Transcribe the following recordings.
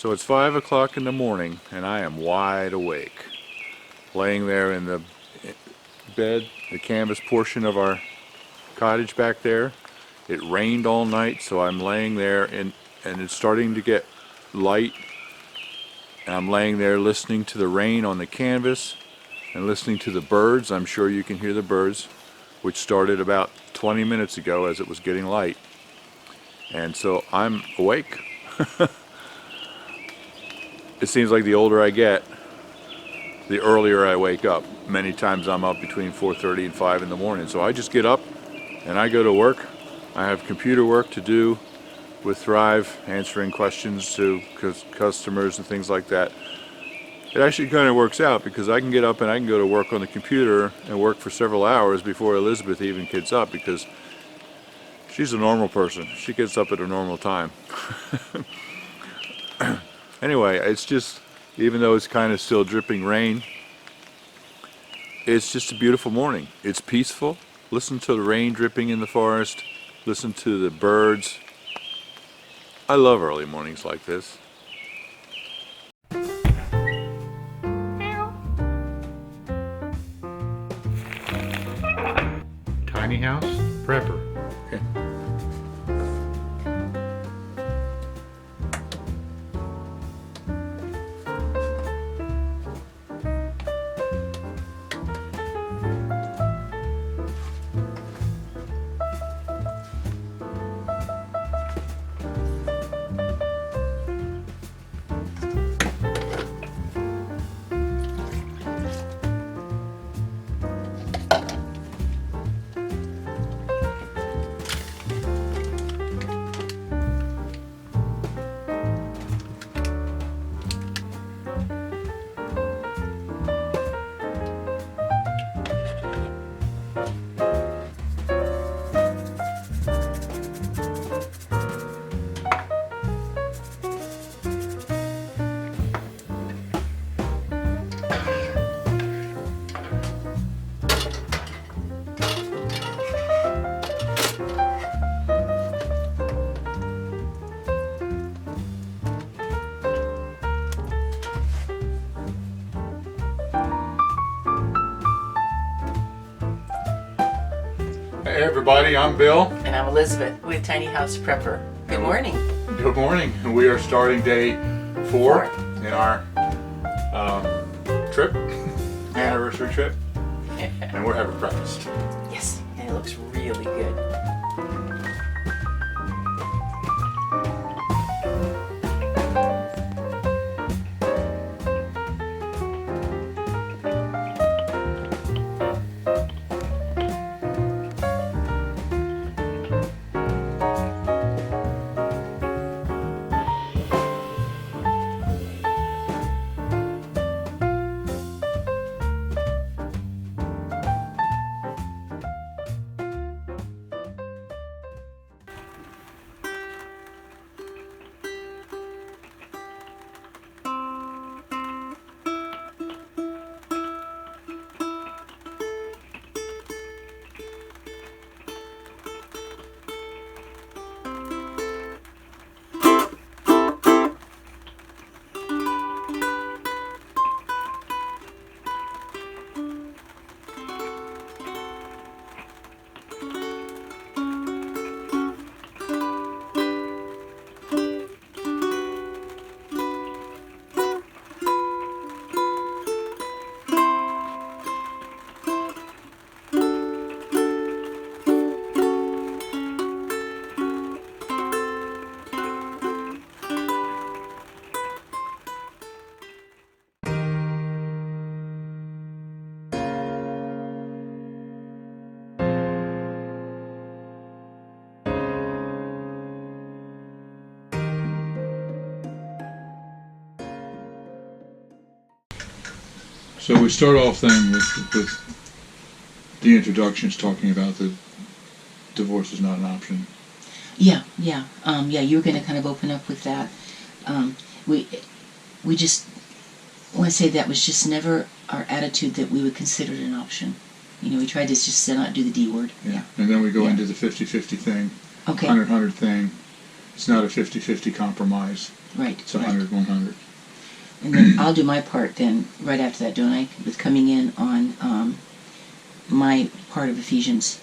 So it's 5 o'clock in the morning and I am wide awake, laying there in the bed, the canvas portion of our cottage back there. It rained all night, so I'm laying there and it's starting to get light, and I'm laying there listening to the rain on the canvas and listening to the birds. I'm sure you can hear the birds, which started about 20 minutes ago as it was getting light. And so I'm awake. It seems like the older I get, the earlier I wake up. Many times I'm up between 4:30 and 5 in the morning. So I just get up and I go to work. I have computer work to do with Thrive, answering questions to customers and things like that. It actually kind of works out because I can get up and I can go to work on the computer and work for several hours before Elizabeth even gets up, because she's a normal person. She gets up at a normal time. Anyway, it's just, even though it's kind of still dripping rain, it's just a beautiful morning. It's peaceful. Listen to the rain dripping in the forest. Listen to the birds. I love early mornings like this. Tiny house prepper. Okay. Hey everybody, I'm Bill. And I'm Elizabeth with Tiny House Prepper. Good morning. Good morning. We are starting day 4 in our trip, anniversary trip, and we're having breakfast. Yes, and it looks really good. So we start off then with the introductions, talking about that divorce is not an option. Yeah. You were going to kind of open up with that. We just want to say that was just never our attitude that we would consider it an option. We tried to just not do the D word. Yeah. And then we go into the 50-50 thing, Okay. 100-100 thing, It's not a 50-50 compromise. Right. It's 100-100. And then I'll do my part then, right after that, don't I? With coming in on my part of Ephesians.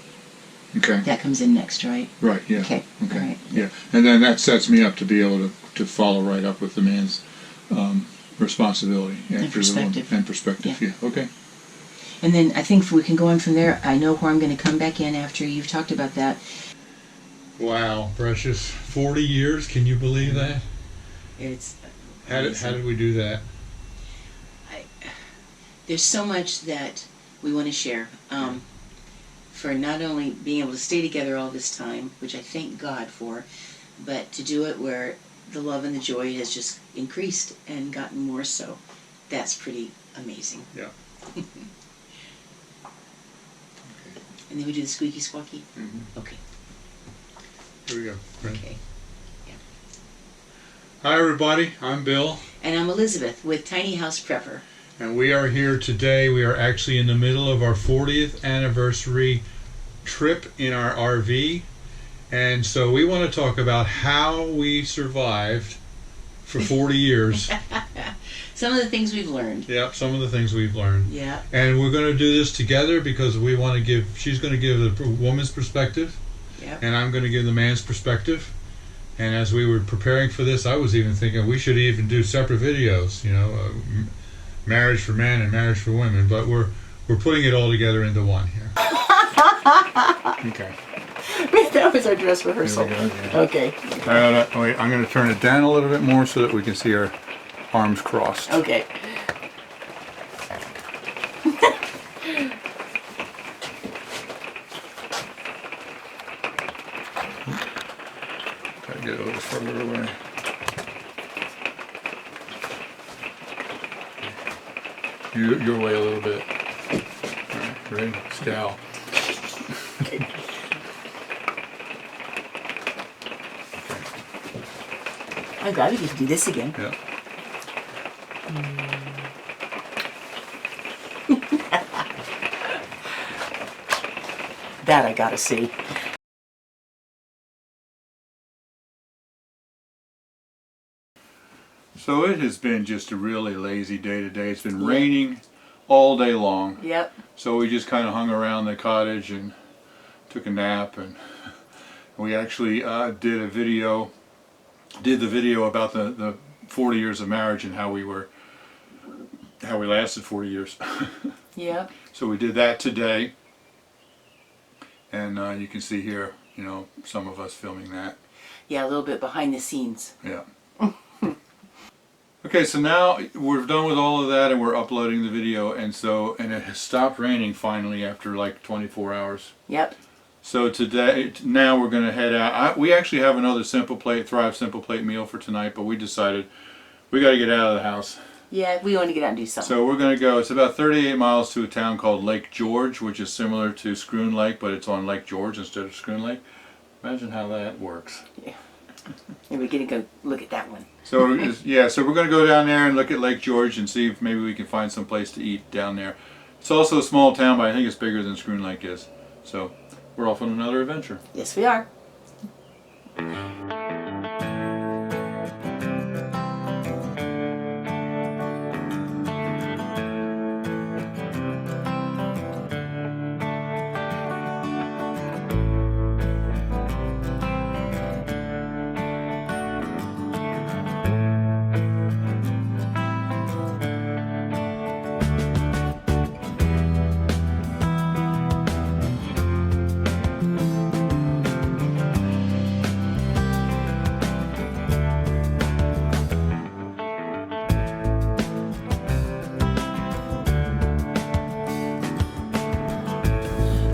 Okay. That comes in next, right? Right, yeah. Okay. Okay. All right. Yeah. And then that sets me up to be able to follow right up with the man's responsibility And perspective. And perspective, Yeah. yeah. Okay. And then I think we can go on from there. I know where I'm going to come back in after you've talked about that. Wow, precious. 40 years, can you believe that? It's How did we do that? there's so much that we want to share. For not only being able to stay together all this time, which I thank God for, but to do it where the love and the joy has just increased and gotten more so. That's pretty amazing. Yeah. And then we do the squeaky squawky? Mm-hmm. Okay. Here we go. Okay. Hi everybody, I'm Bill. And I'm Elizabeth with Tiny House Prepper. And we are here today. We are actually in the middle of our 40th anniversary trip in our RV. And so we want to talk about how we survived for 40 years. Some of the things we've learned. Yep, some of the things we've learned. Yeah. And we're going to do this together because we want to she's going to give the woman's perspective. Yep. And I'm going to give the man's perspective. And as we were preparing for this, I was even thinking we should even do separate videos, marriage for men and marriage for women. But we're putting it all together into one here. Okay. That was our dress rehearsal. Here we go, yeah. Okay. Wait, I'm going to turn it down a little bit more so that we can see our arms crossed. Okay. Try to get a little further away. Your way a little bit. All right, ready? Scowl. I'm glad we get to do this again. Yeah. That I gotta see. So it has been just a really lazy day today. It's been raining all day long. Yep. So we just kind of hung around the cottage and took a nap, and we actually did the video about the 40 years of marriage and how we lasted 40 years. Yep. So we did that today, and you can see here, some of us filming that. Yeah, a little bit behind the scenes. Yeah. Okay, so now we're done with all of that and we're uploading the video, and it has stopped raining finally after like 24 hours. Yep. So now we're going to head out. We actually have another Thrive Simple Plate meal for tonight, but we decided we got to get out of the house. Yeah, we want to get out and do something. So we're going to go, it's about 38 miles to a town called Lake George, which is similar to Schroon Lake, but it's on Lake George instead of Schroon Lake. Imagine how that works. Yeah. And we're gonna go look at that one. So so we're going to go down there and look at Lake George and see if maybe we can find some place to eat down there. It's also a small town, but I think it's bigger than Schroon Lake is. So we're off on another adventure. Yes, we are.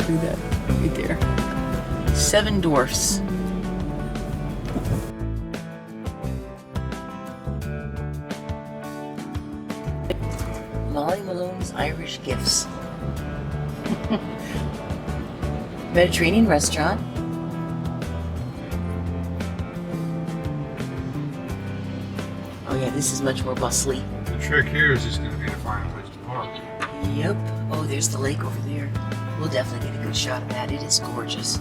Look at that, right there. 7 dwarfs. Molly Malone's Irish Gifts. Mediterranean restaurant. Oh yeah, this is much more bustly. The trick here is just going to be to find a place to park. Yep. Oh, there's the lake over there. We'll definitely get a good shot of that. It is gorgeous.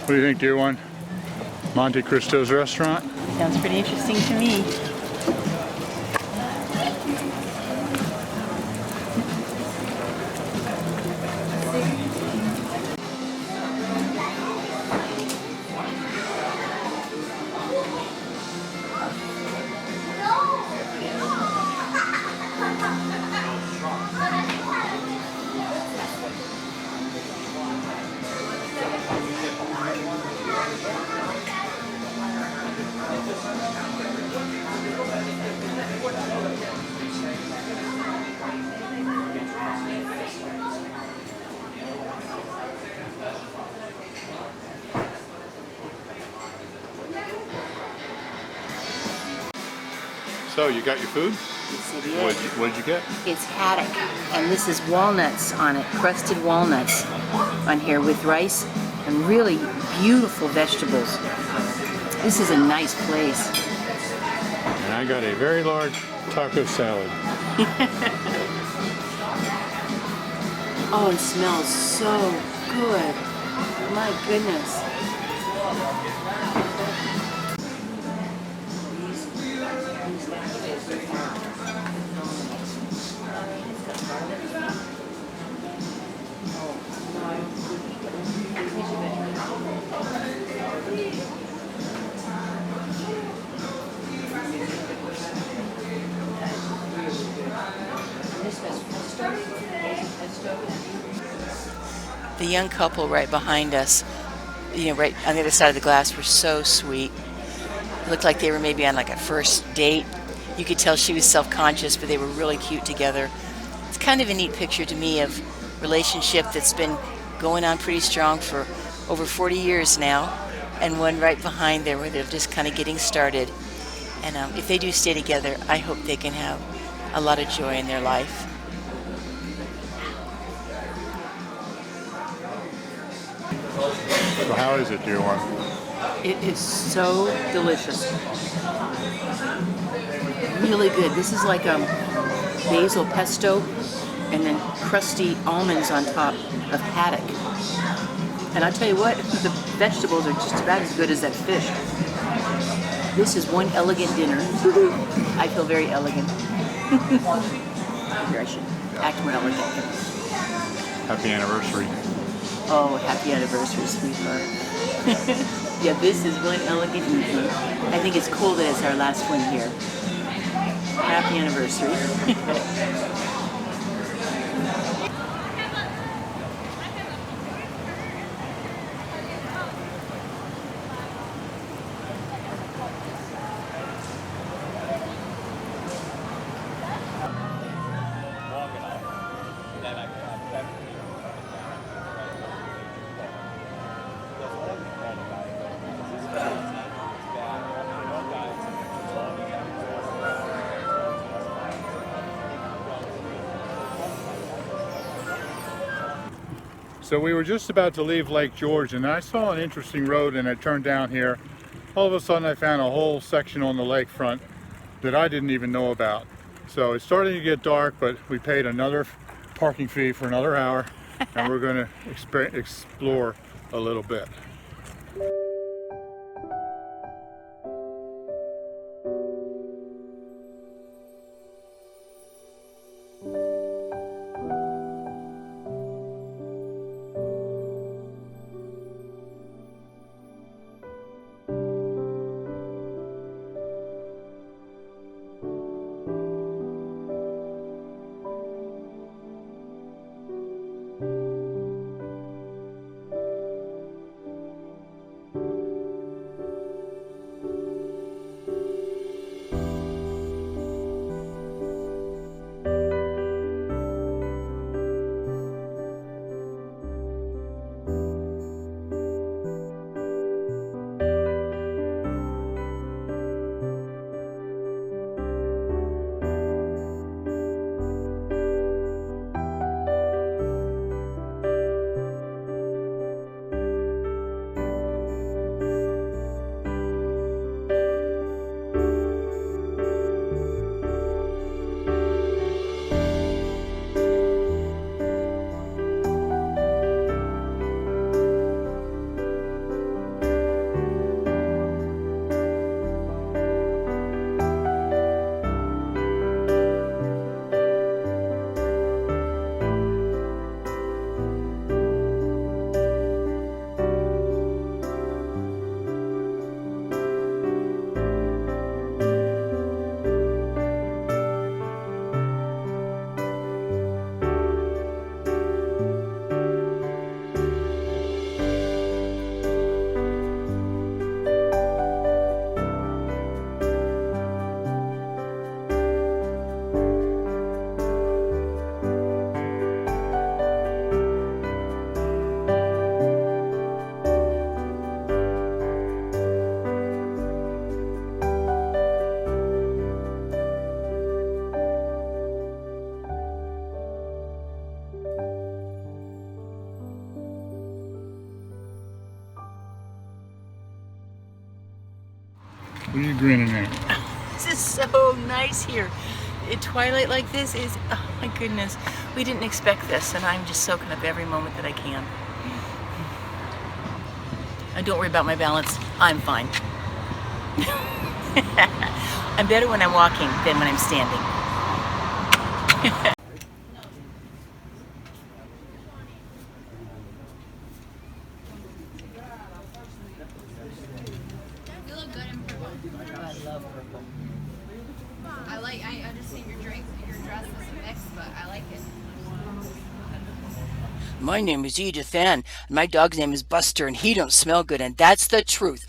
What do you think, dear one? Monte Cristo's restaurant? Sounds pretty interesting to me. So, you got your food? Yes, it is. What did you get? It's haddock, and this is walnuts on it, crusted walnuts on here with rice and really beautiful vegetables. This is a nice place. And I got a very large taco salad. Oh, it smells so good. My goodness. The young couple right behind us, right on the other side of the glass, were so sweet. It looked like they were maybe on like a first date. You could tell she was self-conscious, but they were really cute together. It's kind of a neat picture to me of relationship that's been going on pretty strong for over 40 years now, and one right behind there where they're just kind of getting started. And if they do stay together, I hope they can have a lot of joy in their life. So how is it, dear one? It is so delicious. Really good. This is like basil pesto and then crusty almonds on top of haddock. And I'll tell you what, the vegetables are just about as good as that fish. This is one elegant dinner. I feel very elegant. Maybe I should act more elegant. Happy anniversary. Oh, happy anniversary, sweetheart. Yeah, this is one elegant evening. I think it's cool that it's our last one here. Happy anniversary. So we were just about to leave Lake George, and I saw an interesting road, and I turned down here. All of a sudden I found a whole section on the lakefront that I didn't even know about. So it's starting to get dark, but we paid another parking fee for another hour, and we're going to explore a little bit. What are you grinning at? This is so nice here. At twilight like this is, oh my goodness. We didn't expect this, and I'm just soaking up every moment that I can. Don't worry about my balance. I'm fine. I'm better when I'm walking than when I'm standing. You look good in purple. I love purple. I understand your dress is a mix, but I like it. My name is Edith Ann, and my dog's name is Buster, and he don't smell good, and that's the truth.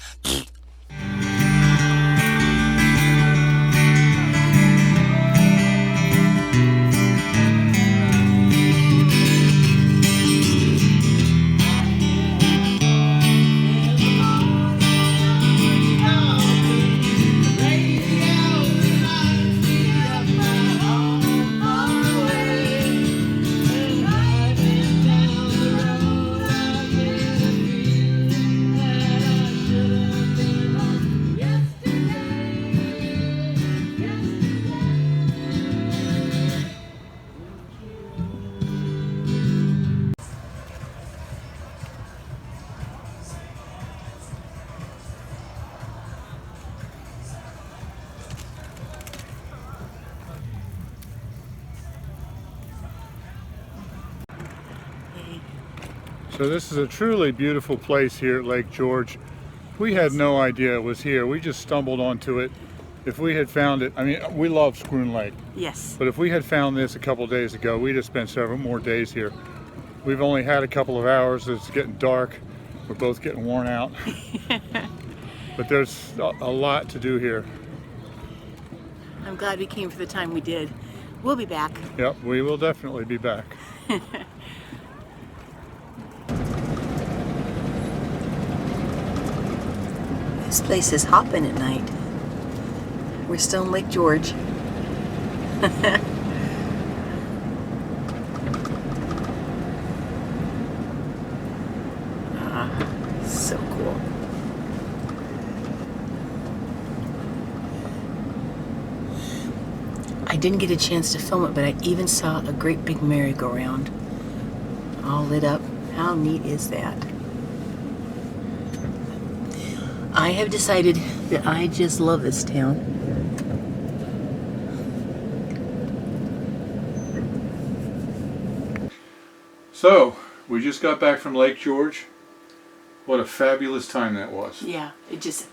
So this is a truly beautiful place here at Lake George. We had no idea it was here. We just stumbled onto it. If we had found it, I mean, we love Schroon Lake, Yes. but if we had found this a couple days ago, we'd have spent several more days here. We've only had a couple of hours. It's getting dark. We're both getting worn out. But there's a lot to do here. I'm glad we came for the time we did. We'll be back. Yep, we will definitely be back. This place is hopping at night. We're still in Lake George. So cool. I didn't get a chance to film it, but I even saw a great big merry-go-round all lit up. How neat is that? I have decided that I just love this town. So, we just got back from Lake George. What a fabulous time that was. Yeah, it just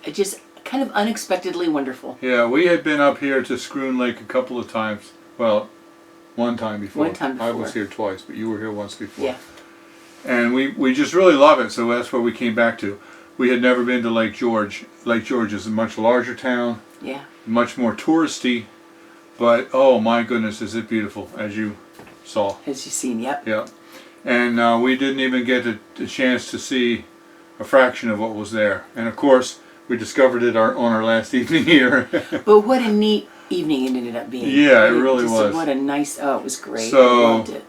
kind of unexpectedly wonderful. Yeah, we had been up here to Schroon Lake a couple of times. Well, one time before. One time I before. was here twice, but you were here once before. Yeah. And we just really love it, so that's where we came back to. We had never been to Lake George. Lake George is a much larger town, Yeah. much more touristy, but oh my goodness, is it beautiful, as you saw. As you've seen, yep. Yeah. And we didn't even get a chance to see a fraction of what was there. And of course, we discovered it on our last evening here. But what a neat evening it ended up being. Yeah, it really just, was. What a nice, oh, it was great. So- I loved it.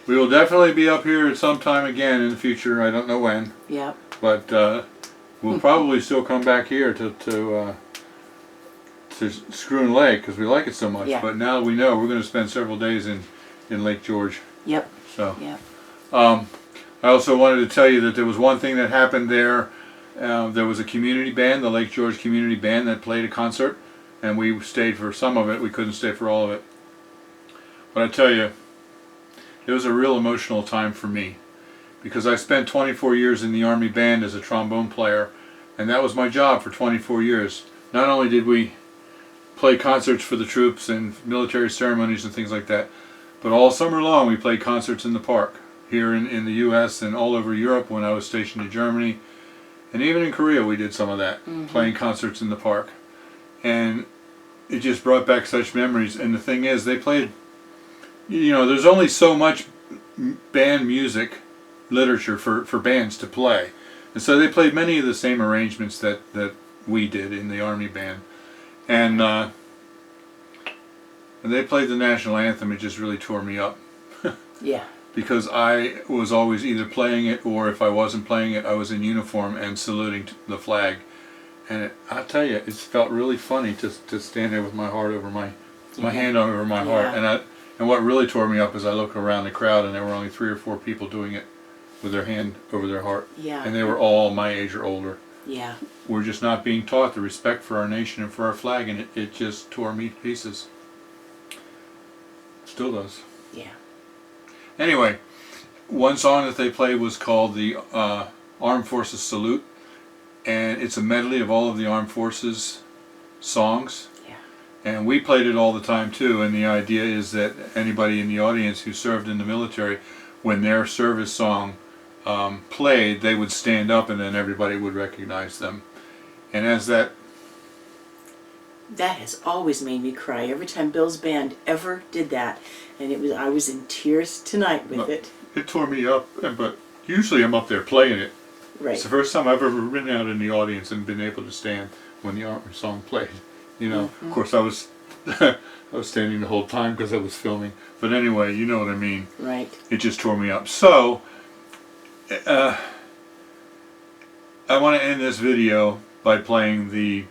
We will definitely be up here at some time again in the future. I don't know when, Yep. but we'll probably still come back here to Schroon Lake because we like it so much. Yeah. But now we know we're going to spend several days in Lake George. Yep. So Yep. I also wanted to tell you that there was one thing that happened there. There was a community band, the Lake George Community Band, that played a concert, and we stayed for some of it. We couldn't stay for all of it. But I tell you, it was a real emotional time for me because I spent 24 years in the Army Band as a trombone player, and that was my job for 24 years. Not only did we play concerts for the troops and military ceremonies and things like that, but all summer long we played concerts in the park here in the U.S. and all over Europe when I was stationed in Germany. And even in Korea we did some of that, playing concerts in the park. And it just brought back such memories. And the thing is, they played, you know, there's only so much band music literature for bands to play. And so they played many of the same arrangements that we did in the Army Band. And when they played the national anthem, it just really tore me up. Yeah. Because I was always either playing it, or if I wasn't playing it, I was in uniform and saluting the flag. And I'll tell you, it's felt really funny to stand there with my heart over my hand over my heart. And what really tore me up is I look around the crowd and there were only 3 or 4 people doing it with their hand over their heart. Yeah. And they were all my age or older. Yeah. We're just not being taught the respect for our nation and for our flag, and it just tore me to pieces. Still does. Yeah. Anyway, one song that they played was called the Armed Forces Salute, and it's a medley of all of the Armed Forces songs. Yeah. And we played it all the time too, and the idea is that anybody in the audience who served in the military, when their service song played, they would stand up and then everybody would recognize them. And as that has always made me cry every time Bill's band ever did that, and I was in tears tonight with it. It tore me up, but usually I'm up there playing it. Right. It's the first time I've ever been out in the audience and been able to stand when the Army song played. You know, of course I was I was standing the whole time because I was filming. But anyway, you know what I mean. Right. It just tore me up. So, I want to end this video by playing the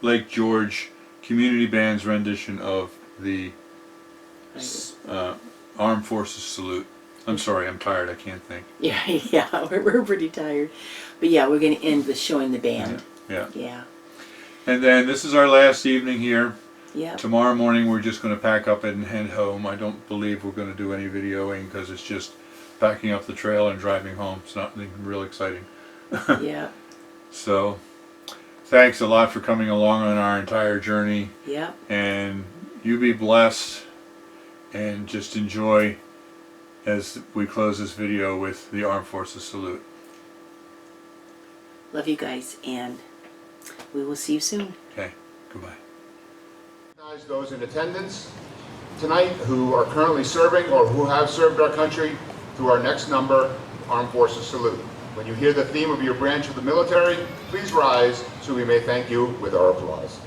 Lake George Community Band's rendition of the Armed Forces Salute. I'm sorry, I'm tired, I can't think. Yeah, we're pretty tired. But yeah, we're going to end with showing the band. Yeah. Yeah. And then this is our last evening here. Yeah. Tomorrow morning we're just going to pack up and head home. I don't believe we're going to do any videoing because it's just packing up the trail and driving home. It's not anything real exciting. Yeah. So, thanks a lot for coming along on our entire journey. Yeah. And you be blessed and just enjoy as we close this video with the Armed Forces Salute. Love you guys, and we will see you soon. Okay, goodbye. Recognize those in attendance tonight who are currently serving or who have served our country through our next number, Armed Forces Salute. When you hear the theme of your branch of the military, please rise so we may thank you with our applause.